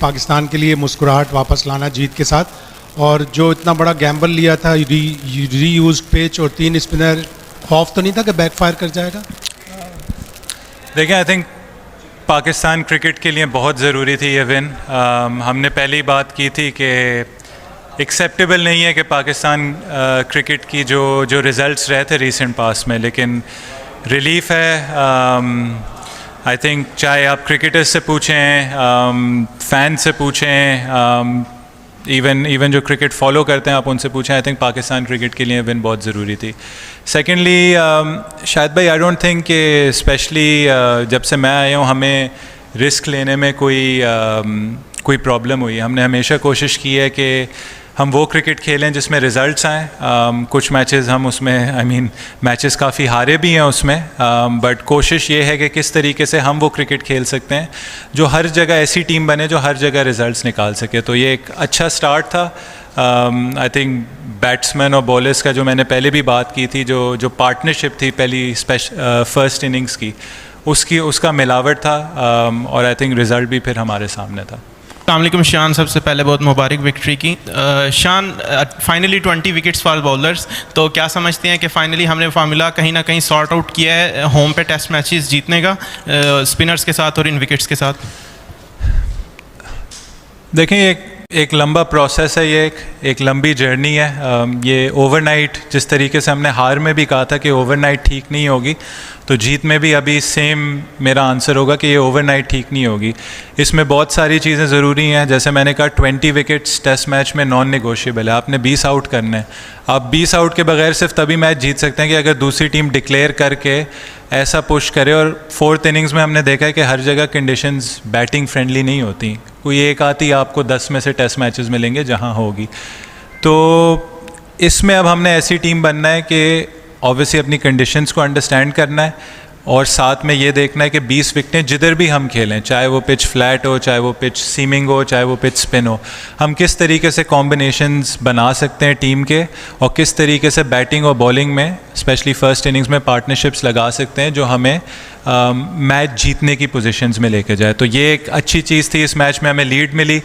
पाकिस्तान के लिए मुस्कुराहट वापस लाना जीत के साथ, और जो इतना बड़ा गैम्बल लिया था, रीयूज्ड पिच और 3 स्पिनर, खौफ तो नहीं था कि बैकफायर कर जाएगा? देखिए, आई थिंक पाकिस्तान क्रिकेट के लिए बहुत ज़रूरी थी ये विन। हमने पहले ही बात की थी कि एक्सेप्टेबल नहीं है कि पाकिस्तान क्रिकेट की जो रिज़ल्ट्स रहे थे रीसेंट पास में, लेकिन रिलीफ है। आई थिंक चाहे आप क्रिकेटर्स से पूछें, फ़ैन से पूछें, इवन जो क्रिकेट फॉलो करते हैं आप उनसे पूछें, आई थिंक पाकिस्तान क्रिकेट के लिए विन बहुत ज़रूरी थी। सेकेंडली, शायद भाई आई डोंट थिंक कि स्पेशली जब से मैं आया हूँ हमें रिस्क लेने में कोई प्रॉब्लम हुई। हमने हमेशा कोशिश की है कि हम वो क्रिकेट खेलें जिसमें रिज़ल्ट्स आएँ। कुछ मैचेस हम उसमें मैचेस काफ़ी हारे भी हैं उसमें, बट कोशिश ये है कि किस तरीके से हम वो क्रिकेट खेल सकते हैं जो हर जगह ऐसी टीम बने जो हर जगह रिज़ल्ट्स निकाल सके। तो ये एक अच्छा स्टार्ट था। आई थिंक बैट्समैन और बॉलर्स का जो मैंने पहले भी बात की थी, जो पार्टनरशिप थी पहली फर्स्ट इनिंग्स की, उसका मिलावट था, और आई थिंक रिज़ल्ट भी फिर हमारे सामने था। अस्सलामुअलैकुम शान, सबसे पहले बहुत मुबारक विक्ट्री की। शान, फाइनली 20 विकेट्स फॉर बॉलर्स, तो क्या समझते हैं कि फाइनली हमने फार्मूला कहीं ना कहीं सॉर्ट आउट किया है होम पे टेस्ट मैचेस जीतने का, स्पिनर्स के साथ और इन विकेट्स के साथ? देखें, एक लंबा प्रोसेस है, ये एक लंबी जर्नी है। ये ओवरनाइट, जिस तरीके से हमने हार में भी कहा था कि ओवरनाइट ठीक नहीं होगी, तो जीत में भी अभी सेम मेरा आंसर होगा कि ये ओवरनाइट ठीक नहीं होगी। इसमें बहुत सारी चीज़ें ज़रूरी हैं। जैसे मैंने कहा 20 विकेट्स टेस्ट मैच में नॉन नेगोशिएबल है। आपने 20 आउट करने हैं। आप 20 आउट के बगैर सिर्फ तभी मैच जीत सकते हैं कि अगर दूसरी टीम डिक्लेयर करके ऐसा पुश करे। और 4th इनिंग्स में हमने देखा है कि हर जगह कंडीशंस बैटिंग फ्रेंडली नहीं होती। कोई एक आती आपको 10 में से टेस्ट मैचेस मिलेंगे जहाँ होगी। तो इसमें अब हमने ऐसी टीम बनना है कि ऑब्वियसली अपनी कंडीशंस को अंडरस्टैंड करना है, और साथ में ये देखना है कि 20 विकेटें जिधर भी हम खेलें, चाहे वो पिच फ्लैट हो, चाहे वो पिच सीमिंग हो, चाहे वो पिच स्पिन हो, हम किस तरीके से कॉम्बिनेशंस बना सकते हैं टीम के, और किस तरीके से बैटिंग और बॉलिंग में स्पेशली फर्स्ट इनिंग्स में पार्टनरशिप्स लगा सकते हैं जो हमें मैच जीतने की पोजीशंस में लेके जाए। तो ये एक अच्छी चीज़ थी। इस मैच में हमें लीड मिली,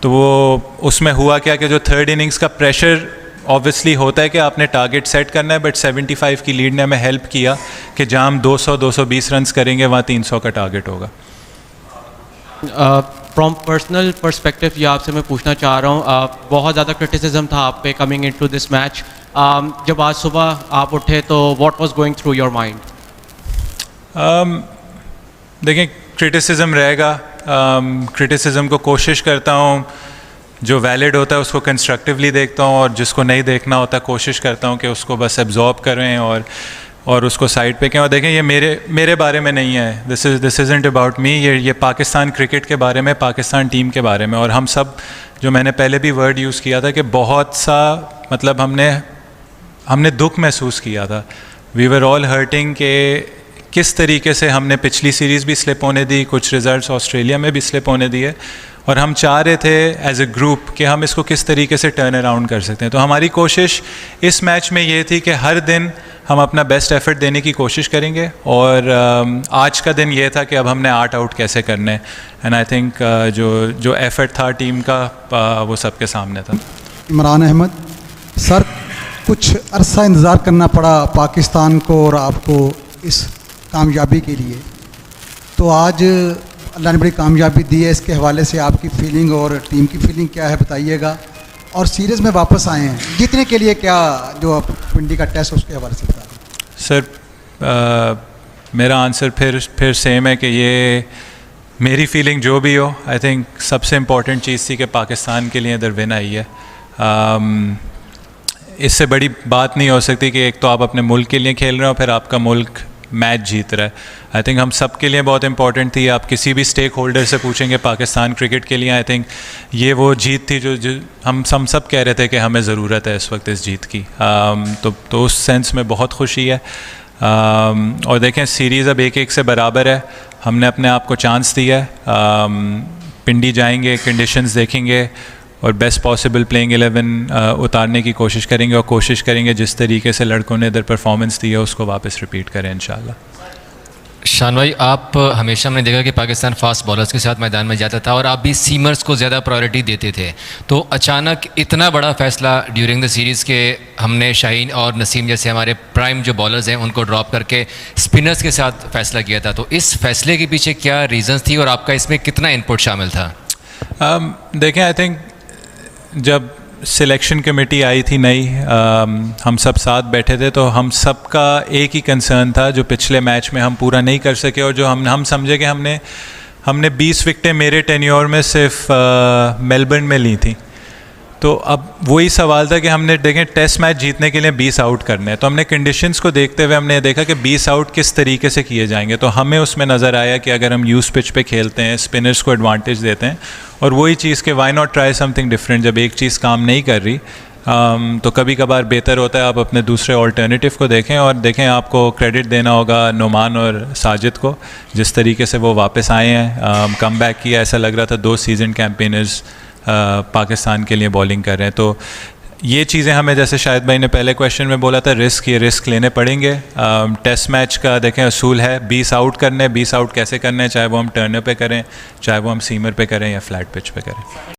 तो वो उसमें हुआ क्या कि जो 3rd इनिंग्स का प्रेशर ऑब्वियसली होता है कि आपने टारगेट सेट करना है, बट 75 की लीड ने हमें हेल्प किया कि जहाँ हम 200-220 रन्स करेंगे वहाँ 300 का टारगेट होगा। फ्रॉम पर्सनल पर्सपेक्टिव ये आपसे मैं पूछना चाह रहा हूँ, बहुत ज़्यादा क्रिटिसिज्म था आप पे कमिंग इनटू दिस मैच। जब आज सुबह आप उठे तो what was going through your mind? देखें, क्रिटिसिज्म रहेगा। क्रिटिसिज्म को कोशिश करता हूँ जो वैलिड होता है उसको कंस्ट्रक्टिवली देखता हूँ, और जिसको नहीं देखना होता कोशिश करता हूँ कि उसको बस एब्जॉर्ब करें और उसको साइड पे करें। और देखें, ये मेरे बारे में नहीं है। This isn't about me. ये पाकिस्तान क्रिकेट के बारे में, पाकिस्तान टीम के बारे में। और हम सब, जो मैंने पहले भी वर्ड यूज़ किया था कि बहुत सा मतलब हमने दुख महसूस किया था। वी वर ऑल हर्टिंग के किस तरीके से हमने पिछली सीरीज़ भी स्लिप होने दी, कुछ रिज़ल्ट्स ऑस्ट्रेलिया में भी स्लिप होने दिए, और हम चाह रहे थे एज ए ग्रुप कि हम इसको किस तरीके से टर्न अराउंड कर सकते हैं। तो हमारी कोशिश इस मैच में ये थी कि हर दिन हम अपना बेस्ट एफर्ट देने की कोशिश करेंगे, और आज का दिन ये था कि अब हमने 8 आउट कैसे करने हैं। एंड आई थिंक जो एफर्ट था टीम का वो सबके सामने था। इमरान अहमद सर, कुछ अरसा इंतज़ार करना पड़ा पाकिस्तान को और आपको इस कामयाबी के लिए, तो आज अल्लाह ने बड़ी कामयाबी दी है। इसके हवाले से आपकी फीलिंग और टीम की फीलिंग क्या है बताइएगा। और सीरीज़ में वापस आए हैं, जीतने के लिए क्या जो पिंडी का टेस्ट उसके हवाले से बता दें। सर, मेरा आंसर फिर सेम है कि ये मेरी फीलिंग जो भी हो, आई थिंक सबसे इम्पॉर्टेंट चीज़ थी कि पाकिस्तान के लिए इधर विन आई है। इससे बड़ी बात नहीं हो सकती कि एक तो आप अपने मुल्क के लिए खेल रहे हो, फिर आपका मुल्क मैच जीत रहा है। आई थिंक हम सब के लिए बहुत इंपॉर्टेंट थी। आप किसी भी स्टेक होल्डर से पूछेंगे पाकिस्तान क्रिकेट के लिए, आई थिंक ये वो जीत थी जो हम सब कह रहे थे कि हमें ज़रूरत है इस वक्त इस जीत की। तो उस सेंस में बहुत खुशी है। और देखें, सीरीज़ अब 1-1 से बराबर है। हमने अपने आप को चांस दिया है। पिंडी जाएंगे, कंडीशंस देखेंगे और बेस्ट पॉसिबल प्लेइंग 11 उतारने की कोशिश करेंगे, और कोशिश करेंगे जिस तरीके से लड़कों ने इधर परफॉर्मेंस दी है उसको वापस रिपीट करें इंशाल्लाह। शान भाई, आप हमेशा हमने देखा कि पाकिस्तान फास्ट बॉलर्स के साथ मैदान में जाता था और आप भी सीमर्स को ज़्यादा प्रायोरिटी देते थे, तो अचानक इतना बड़ा फैसला ड्यूरिंग द सीरीज़ के हमने शाहीन और नसीम जैसे हमारे प्राइम जो बॉलर्स हैं उनको ड्रॉप करके स्पिनर्स के साथ फैसला किया था, तो इस फैसले के पीछे क्या रीज़न्स थी और आपका इसमें कितना इनपुट शामिल था? देखें, आई थिंक जब सिलेक्शन कमेटी आई थी नई, हम सब साथ बैठे थे, तो हम सब का एक ही कंसर्न था जो पिछले मैच में हम पूरा नहीं कर सके और जो हम समझे कि हमने 20 विकेटें मेरे टेन्योर में सिर्फ मेलबर्न में ली थी। तो अब वही सवाल था कि हमने देखें टेस्ट मैच जीतने के लिए 20 आउट करने हैं, तो हमने कंडीशंस को देखते हुए हमने देखा कि 20 आउट किस तरीके से किए जाएंगे। तो हमें उसमें नज़र आया कि अगर हम यूज पिच पे खेलते हैं, स्पिनर्स को एडवांटेज देते हैं, और वही चीज़ कि why not try something different. जब एक चीज़ काम नहीं कर रही तो कभी कभार बेहतर होता है आप अपने दूसरे ऑल्टरनेटिव को देखें। और देखें, आपको क्रेडिट देना होगा नोमान और साजिद को, जिस तरीके से वो वापस आए हैं, कम बैक किया। ऐसा लग रहा था 2 सीजन कैंपेनर्स पाकिस्तान के लिए बॉलिंग कर रहे हैं। तो ये चीज़ें हमें, जैसे शाहिद भाई ने पहले क्वेश्चन में बोला था, ये रिस्क लेने पड़ेंगे। टेस्ट मैच का देखें असूल है 20 आउट करने, 20 आउट कैसे करने हैं, चाहे वो हम टर्नर पे करें, चाहे वो हम सीमर पे करें या फ्लैट पिच पे करें।